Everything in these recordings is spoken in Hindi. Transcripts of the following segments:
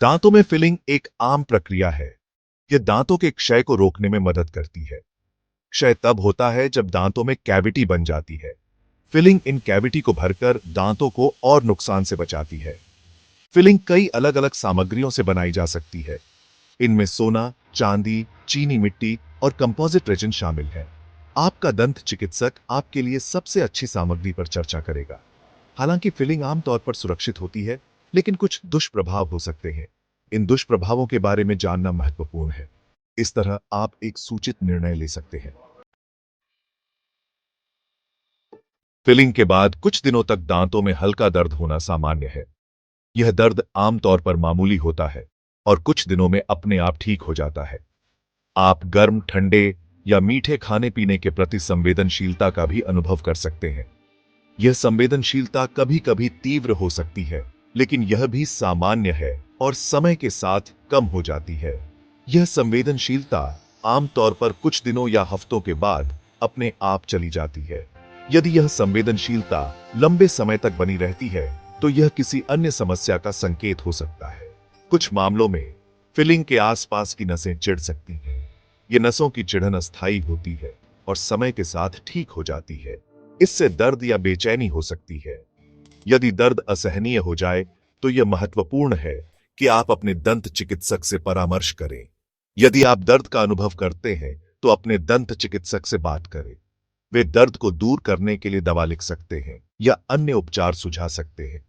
दांतों में फिलिंग एक आम प्रक्रिया है। यह दांतों के क्षय को रोकने में मदद करती है। क्षय तब होता है जब दांतों में कैविटी बन जाती है। फिलिंग इन कैविटी को भरकर दांतों को और नुकसान से बचाती है। फिलिंग कई अलग अलग सामग्रियों से बनाई जा सकती है। इनमें सोना, चांदी, चीनी मिट्टी और कंपोजिट रेजिन शामिल है। आपका दंत चिकित्सक आपके लिए सबसे अच्छी सामग्री पर चर्चा करेगा। हालांकि फिलिंग आमतौर पर सुरक्षित होती है, लेकिन कुछ दुष्प्रभाव हो सकते हैं। इन दुष्प्रभावों के बारे में जानना महत्वपूर्ण है। इस तरह आप एक सूचित निर्णय ले सकते हैं। फिलिंग के बाद कुछ दिनों तक दांतों में हल्का दर्द होना सामान्य है। यह दर्द आमतौर पर मामूली होता है और कुछ दिनों में अपने आप ठीक हो जाता है। आप गर्म, ठंडे या मीठे खाने पीने के प्रति संवेदनशीलता का भी अनुभव कर सकते हैं। यह संवेदनशीलता कभी-कभी तीव्र हो सकती है, लेकिन यह भी सामान्य है और समय के साथ कम हो जाती है। यह संवेदनशीलता आमतौर पर कुछ दिनों या हफ्तों के बाद अपने आप चली जाती है। यदि यह संवेदनशीलता लंबे समय तक बनी रहती है, तो यह किसी अन्य समस्या का संकेत हो सकता है। कुछ मामलों में फिलिंग के आसपास की नसें चिढ़ सकती हैं। ये नसों की चिढ़न अस्थायी होती है और समय के साथ ठीक हो जाती है। इससे दर्द या बेचैनी हो सकती है। यदि दर्द असहनीय हो जाए, तो यह महत्वपूर्ण है कि आप अपने दंत चिकित्सक से परामर्श करें। यदि आप दर्द का अनुभव करते हैं, तो अपने दंत चिकित्सक से बात करें। वे दर्द को दूर करने के लिए दवा लिख सकते हैं या अन्य उपचार सुझा सकते हैं।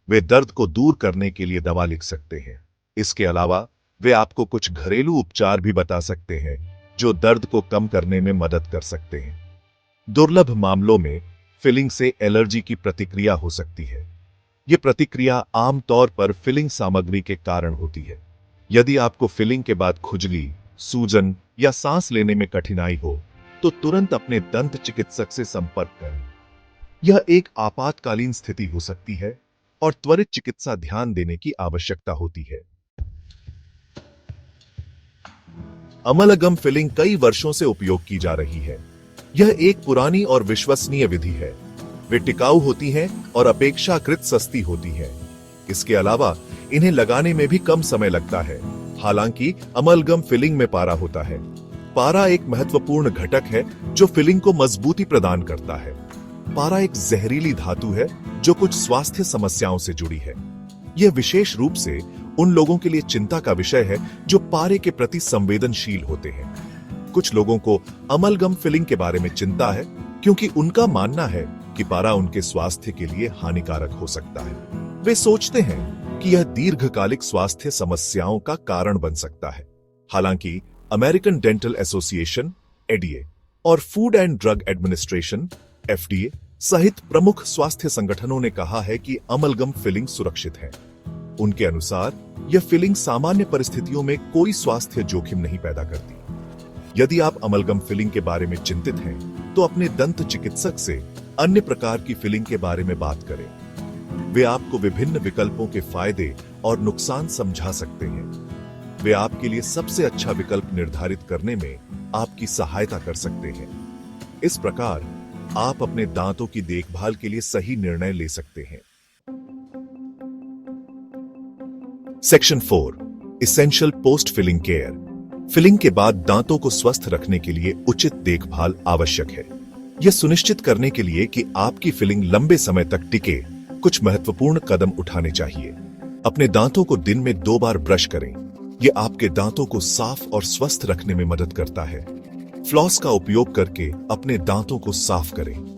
वे दर्द को दूर करने के लिए दवा लिख सकते हैं। इसके अलावा वे आपको कुछ घरेलू उपचार भी बता सकते हैं, जो दर्द को कम करने में मदद कर सकते हैं। दुर्लभ मामलों में फिलिंग से एलर्जी की प्रतिक्रिया हो सकती है। यह प्रतिक्रिया आमतौर पर फिलिंग सामग्री के कारण होती है। यदि आपको फिलिंग के बाद खुजली, सूजन या सांस लेने में कठिनाई हो, तो तुरंत अपने दंत चिकित्सक से संपर्क करें। यह एक आपातकालीन स्थिति हो सकती है और त्वरित चिकित्सा ध्यान देने की आवश्यकता होती है। अमलगम फिलिंग कई वर्षों से उपयोग की जा रही है। यह एक पुरानी और विश्वसनीय विधि है। वे टिकाऊ होती हैं और अपेक्षाकृत सस्ती होती हैं। इसके अलावा इन्हें लगाने में भी कम समय लगता है। हालांकि अमलगम फिलिंग में पारा होता है। पारा एक महत्वपूर्ण घटक है जो फिलिंग को मजबूती प्रदान करता है। पारा एक जहरीली धातु है जो कुछ स्वास्थ्य समस्याओं से जुड़ी है। यह विशेष रूप से उन लोगों के लिए चिंता का विषय है जो पारे के प्रति संवेदनशील होते हैं। कुछ लोगों को अमलगम फिलिंग के बारे में चिंता है, क्योंकि उनका मानना है कि पारा उनके स्वास्थ्य के लिए हानिकारक हो सकता है। वे सोचते हैं कि यह दीर्घकालिक स्वास्थ्य समस्याओं का कारण बन सकता है। हालांकि अमेरिकन डेंटल एसोसिएशन एडीए और food and drug administration FDA सहित प्रमुख स्वास्थ्य संगठनों ने कहा है कि अमलगम फिलिंग सुरक्षित है। उनके अनुसार यह फिलिंग सामान्य परिस्थितियों में कोई स्वास्थ्य जोखिम नहीं पैदा करती। यदि आप अमलगम फिलिंग के बारे में चिंतित हैं, तो अपने दंत चिकित्सक से अन्य प्रकार की फिलिंग के बारे में बात करें। वे आपको विभिन्न विकल्पों के फायदे और नुकसान समझा सकते हैं। वे आपके लिए सबसे अच्छा विकल्प निर्धारित करने में आपकी सहायता कर सकते हैं। इस प्रकार आप अपने दांतों की देखभाल के लिए सही निर्णय ले सकते हैं। Section 4 essential post filling care. Filling के बाद दांतों को स्वस्थ रखने के लिए उचित देखभाल आवश्यक है। यह सुनिश्चित करने के लिए कि आपकी फिलिंग लंबे समय तक टिके, कुछ महत्वपूर्ण कदम उठाने चाहिए। अपने दांतों को दिन में 2 बार ब्रश करें। यह आपके दांतों को साफ और स्वस्थ रखने में मदद करता है। फ्लॉस का उपयोग करके अपने दांतों को साफ करें।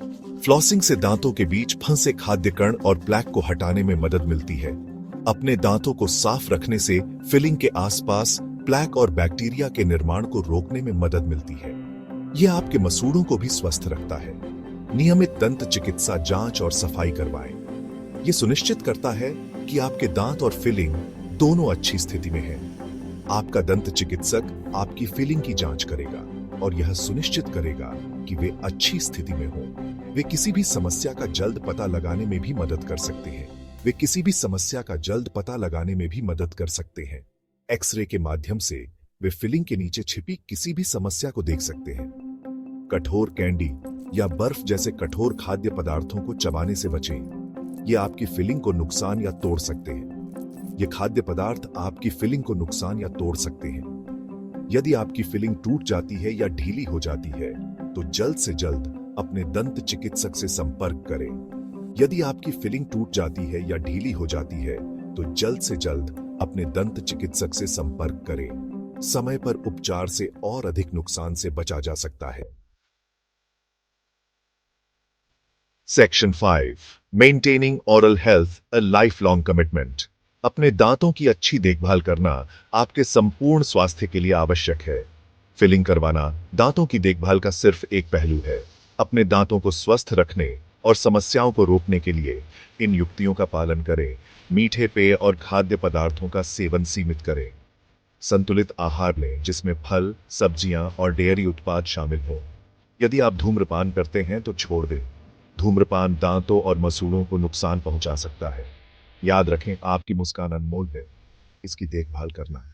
फ्लॉसिंग से दांतों के बीच फंसे खाद्य कण और प्लैक को हटाने में मदद मिलती है। अपने दांतों को साफ रखने से फिलिंग के आसपास प्लैक और बैक्टीरिया के निर्माण को रोकने में मदद मिलती है। यह आपके मसूड़ों को भी स्वस्थ रखता है। नियमित दंत चिकित्सा जांच और सफाई करवाएं। यह सुनिश्चित करता है कि आपके दांत और फिलिंग दोनों अच्छी स्थिति में हैं। आपका दंत चिकित्सक आपकी फिलिंग की जांच करेगा और यह सुनिश्चित करेगा कि वे अच्छी स्थिति में हों। वे किसी भी समस्या का जल्द पता लगाने में भी मदद कर सकते हैं। वे किसी भी समस्या का जल्द पता लगाने में भी मदद कर सकते हैं। एक्सरे के माध्यम से वे फिलिंग के नीचे छिपी किसी भी समस्या को देख सकते हैं। कठोर कैंडी या बर्फ जैसे कठोर खाद्य पदार्थों को चबाने से बचें। ये आपकी फिलिंग को नुकसान या तोड़ सकते हैं। ये खाद्य पदार्थ आपकी फिलिंग को नुकसान या तोड़ सकते हैं। यदि आपकी फिलिंग टूट जाती है या ढीली हो जाती है तो जल्द से जल्द अपने दंत चिकित्सक से संपर्क करें। यदि आपकी फिलिंग टूट जाती है या ढीली हो जाती है तो जल्द से जल्द अपने दंत चिकित्सक से संपर्क करें। समय पर उपचार से और अधिक नुकसान से बचा जा सकता है। Section 5 maintaining oral health a life long commitment. अपने दांतों की अच्छी देखभाल करना आपके संपूर्ण स्वास्थ्य के लिए आवश्यक है। फिलिंग करवाना दांतों की देखभाल का सिर्फ एक पहलू है। अपने दांतों को स्वस्थ रखने और समस्याओं को रोकने के लिए इन युक्तियों का पालन करें। मीठे पेय और खाद्य पदार्थों का सेवन सीमित करें। संतुलित आहार लें जिसमें फल, सब्जियां और डेयरी उत्पाद शामिल हों। यदि आप धूम्रपान करते हैं तो छोड़ दें। धूम्रपान दांतों और मसूड़ों को नुकसान पहुंचा सकता है। याद रखें, आपकी मुस्कान अनमोल है, इसकी देखभाल करना है।